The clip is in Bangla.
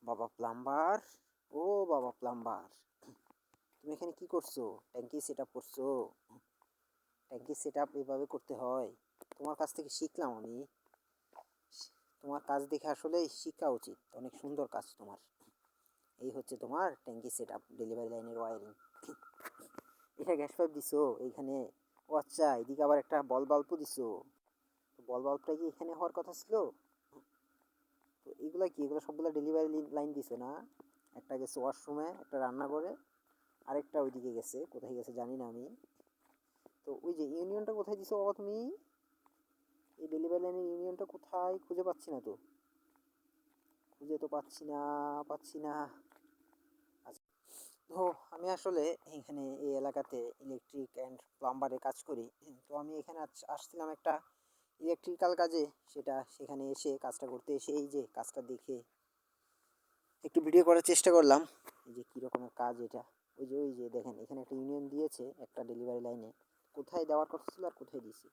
বাবা প্লাম্বার, ও বাবা প্লাম্বার, তুমি এখানে কি করছো? ট্যাঙ্কি সেট আপ করছো? ট্যাঙ্কি সেট আপ এভাবে করতে হয়? তোমার কাছ থেকে শিখলাম আমি। তোমার কাজ দেখে আসলে শিখা উচিত, অনেক সুন্দর কাজ তোমার। এই হচ্ছে তোমার ট্যাঙ্কি সেট আপ, ডেলিভারি লাইনের ওয়ারিং। এটা গ্যাস পাইপ দিছো এইখানে? ও আচ্ছা, এদিকে আবার একটা বল বাল্বও দিছো। বল বাল্বটা কি এখানে হওয়ার কথা ছিল? তো এগুলা কি, এগুলো সবগুলো ডেলিভারি লাইন দিছো না? একটা গেছে ওয়াশরুমে, একটা রান্না করে, আরেকটা ওইদিকে গেছে, কোথায় গেছে জানি না আমি। তো ওই যে ইউনিয়নটা কোথায় দিছো বাবা তুমি? এই ডেলিভারি লাইনের ইউনিয়নটা কোথায়, খুঁজে পাচ্ছি না তো। খুঁজে তো পাচ্ছি না। আচ্ছা, তো আমি আসলে এখানে এই এলাকাতে ইলেকট্রিক অ্যান্ড প্লাম্বারের কাজ করি। তো আমি এখানে আসছিলাম একটা ইলেকট্রিক্যাল কাজে, সেখানে এসে কাজটা করতে এসে এই যে কাজটা দেখে একটু ভিডিও করার চেষ্টা করলাম। এই যে কী রকমের কাজ এটা। ওই যে দেখেন এখানে একটা ইউনিয়ন দিয়েছে একটা ডেলিভারি লাইনে। কোথায় দেওয়ার কথা ছিল আর কোথায় দিয়েছি।